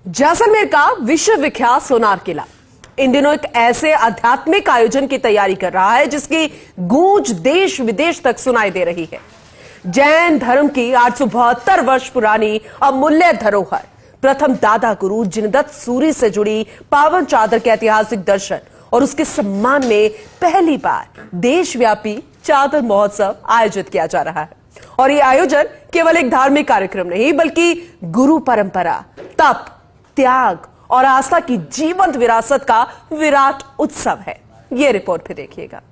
जैसलमेर का विश्व विख्यात सोनार किला इन दिनों एक ऐसे आध्यात्मिक आयोजन की तैयारी कर रहा है जिसकी गूंज देश विदेश तक सुनाई दे रही है। जैन धर्म की 872 वर्ष पुरानी अमूल्य धरोहर प्रथम दादा गुरु जिनदत्त सूरी से जुड़ी पावन चादर के ऐतिहासिक दर्शन और उसके सम्मान में पहली बार देशव्यापी चादर महोत्सव आयोजित किया जा रहा है। और यह आयोजन केवल एक धार्मिक कार्यक्रम नहीं बल्कि गुरु परंपरा, तप, त्याग और आस्था की जीवंत विरासत का विराट उत्सव है। ये रिपोर्ट भी देखिएगा।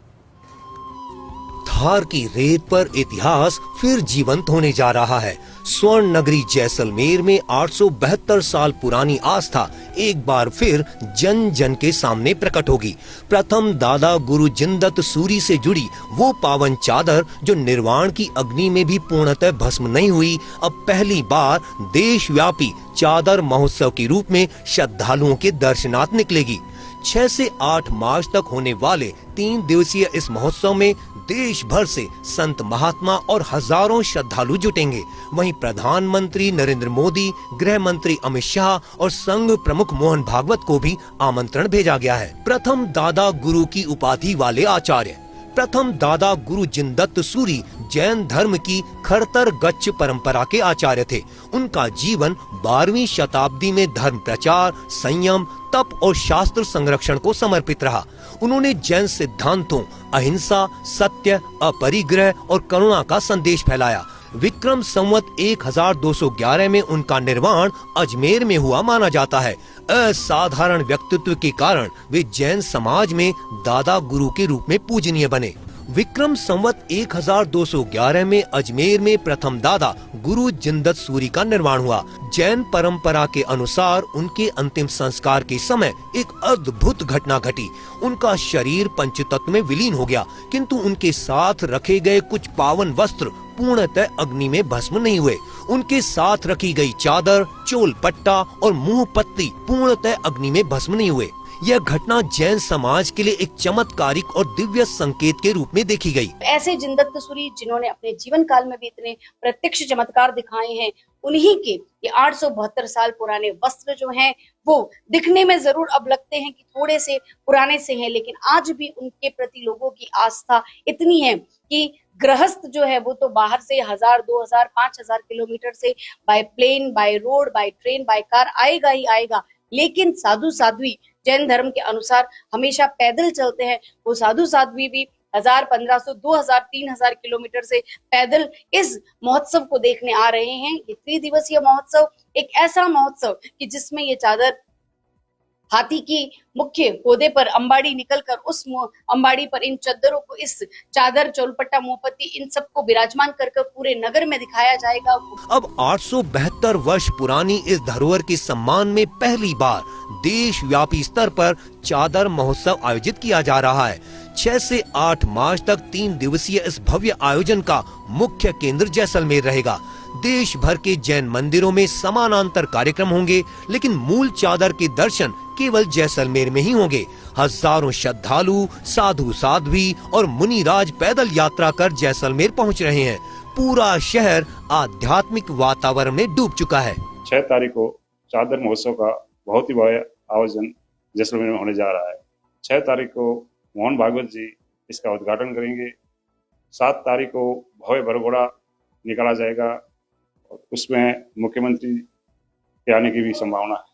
धार की रेत पर इतिहास फिर जीवंत होने जा रहा है। स्वर्ण नगरी जैसलमेर में 872 साल पुरानी आस्था एक बार फिर जन जन के सामने प्रकट होगी। प्रथम दादा गुरु जिनदत्त सूरी से जुड़ी वो पावन चादर जो निर्वाण की अग्नि में भी पूर्णतः भस्म नहीं हुई, अब पहली बार देशव्यापी चादर महोत्सव के रूप में श्रद्धालुओं के दर्शनार्थ निकलेगी। 6 से 8 मार्च तक होने वाले 3 दिवसीय इस महोत्सव में देश भर से संत महात्मा और हजारों श्रद्धालु जुटेंगे। वहीं प्रधानमंत्री नरेंद्र मोदी, गृह मंत्री अमित शाह और संघ प्रमुख मोहन भागवत को भी आमंत्रण भेजा गया है। प्रथम दादा गुरु की उपाधि वाले आचार्य प्रथम दादा गुरु जिनदत्त सूरी जैन धर्म की खड़तर गच्छ परंपरा के आचार्य थे। उनका जीवन 12वीं शताब्दी में धर्म प्रचार, संयम, तप और शास्त्र संरक्षण को समर्पित रहा। उन्होंने जैन सिद्धांतों अहिंसा, सत्य, अपरिग्रह और करुणा का संदेश फैलाया। विक्रम संवत 1211 में उनका निर्वाण अजमेर में हुआ माना जाता है। असाधारण व्यक्तित्व के कारण वे जैन समाज में दादा गुरु के रूप में पूजनीय बने। विक्रम संवत 1211 में अजमेर में प्रथम दादा गुरु जिनदत्त सूरी का निर्वाण हुआ। जैन परंपरा के अनुसार उनके अंतिम संस्कार के समय एक अद्भुत घटना घटी। उनका शरीर पंचतत्व में विलीन हो गया, किंतु उनके साथ रखे गए कुछ पावन वस्त्र पूर्णतः अग्नि में भस्म नहीं हुए। उनके साथ रखी गई चादर, चोल पट्टा और मुंह पत्ती पूर्णतः अग्नि में भस्म नहीं हुए। यह घटना जैन समाज के लिए एक चमत्कारिक और दिव्य संकेत के रूप में देखी गई। ऐसे जिनदत्त सूरी जिन्होंने अपने जीवन काल में भी इतने प्रत्यक्ष चमत्कार दिखाए हैं, उन्हीं के ये 872 साल पुराने वस्त्र जो हैं वो दिखने में जरूर अब लगते हैं कि थोड़े से पुराने से हैं, लेकिन आज भी उनके प्रति लोगों की आस्था इतनी है कि गृहस्थ जो है वो तो बाहर से 1000, 2000, 5000 किलोमीटर से by plane, by road, by train, by car आएगा ही आएगा, लेकिन साधु साध्वी जैन धर्म के अनुसार हमेशा पैदल चलते हैं। वो साधु साध्वी भी 1000, 1500, 2000, 3000 किलोमीटर से पैदल इस महोत्सव को देखने आ रहे हैं। ये 3 दिवसीय महोत्सव एक ऐसा महोत्सव कि जिसमें ये चादर हाथी की मुख्य गोदे पर अंबाड़ी निकलकर उस अंबाड़ी पर इन चद्दरों को, इस चादर, चोलपट्टा, मुंहपत्ती, इन सबको विराजमान कर पूरे नगर में दिखाया जाएगा। अब 872 वर्ष पुरानी इस धरोहर के सम्मान में पहली बार देशव्यापी स्तर पर चादर महोत्सव आयोजित किया जा रहा है। 6 से 8 मार्च तक 3 दिवसीय इस भव्य आयोजन का मुख्य केंद्र जैसलमेर रहेगा। देश भर के जैन मंदिरों में समानांतर कार्यक्रम होंगे, लेकिन मूल चादर के दर्शन केवल जैसलमेर में ही होंगे। हजारों श्रद्धालु, साधु साध्वी और मुनिराज पैदल यात्रा कर जैसलमेर पहुंच रहे हैं। पूरा शहर आध्यात्मिक वातावरण में डूब चुका है। 6 तारीख को चादर महोत्सव का बहुत ही बड़ा आयोजन जैसलमेर में होने जा रहा है। 6 तारीख को मोहन भागवत जी इसका उद्घाटन करेंगे। 7 तारीख को भव्य बरघोड़ा निकाला जाएगा, उसमें मुख्यमंत्री के आने की भी संभावना है,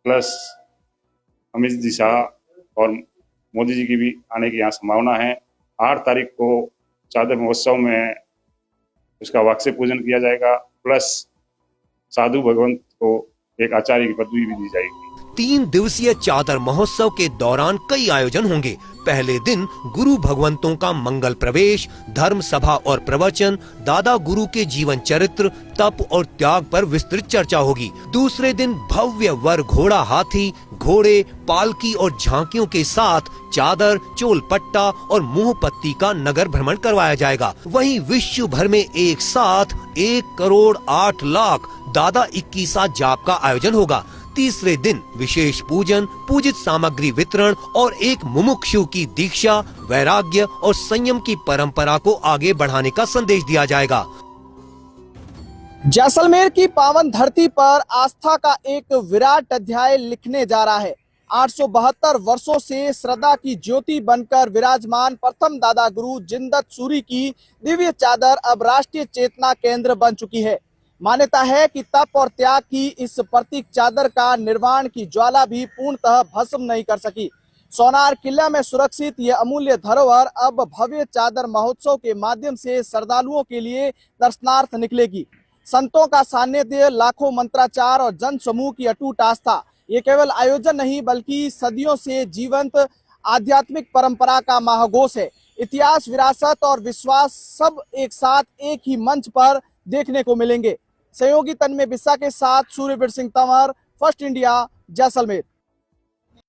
प्लस अमित जी शाह और मोदी जी की भी आने की यहाँ संभावना है। 8 तारीख को चादर महोत्सव में उसका वाक्य पूजन किया जाएगा, प्लस साधु भगवंत को एक आचार्य की पदवी भी दी जाएगी। 3 दिवसीय चादर महोत्सव के दौरान कई आयोजन होंगे। पहले दिन गुरु भगवंतों का मंगल प्रवेश, धर्म सभा और प्रवचन, दादा गुरु के जीवन चरित्र, तप और त्याग पर विस्तृत चर्चा होगी। दूसरे दिन भव्य वर घोड़ा हाथी, घोड़े, पालकी और झांकियों के साथ चादर, चोल पट्टा और मुंह पत्ती का नगर भ्रमण करवाया जाएगा। वहीं विश्व भर में एक साथ 1 करोड़ 8 लाख दादा 21 जाप का आयोजन होगा। तीसरे दिन विशेष पूजन, पूजित सामग्री वितरण और एक मुमुक्षु की दीक्षा, वैराग्य और संयम की परंपरा को आगे बढ़ाने का संदेश दिया जाएगा। जैसलमेर की पावन धरती पर आस्था का एक विराट अध्याय लिखने जा रहा है। 872 वर्षों से श्रद्धा की ज्योति बनकर विराजमान प्रथम दादा गुरु जिनदत्त सूरी की दिव्य चादर अब राष्ट्रीय चेतना केंद्र बन चुकी है। मान्यता है कि तप और त्याग की इस प्रतीक चादर का निर्वाण की ज्वाला भी पूर्णतः भस्म नहीं कर सकी। सोनार किला में सुरक्षित यह अमूल्य धरोहर अब भव्य चादर महोत्सव के माध्यम से श्रद्धालुओं के लिए दर्शनार्थ निकलेगी। संतों का सानिध्य, लाखों मंत्राचार और जन समूह की अटूट आस्था, ये केवल आयोजन नहीं बल्कि सदियों से जीवंत आध्यात्मिक परंपरा का महाघोष है। इतिहास, विरासत और विश्वास सब एक साथ एक ही मंच पर देखने को मिलेंगे। सहयोगी तन्मय बिस्सा के साथ सूर्यवीर सिंह तंवर, फर्स्ट इंडिया, जैसलमेर।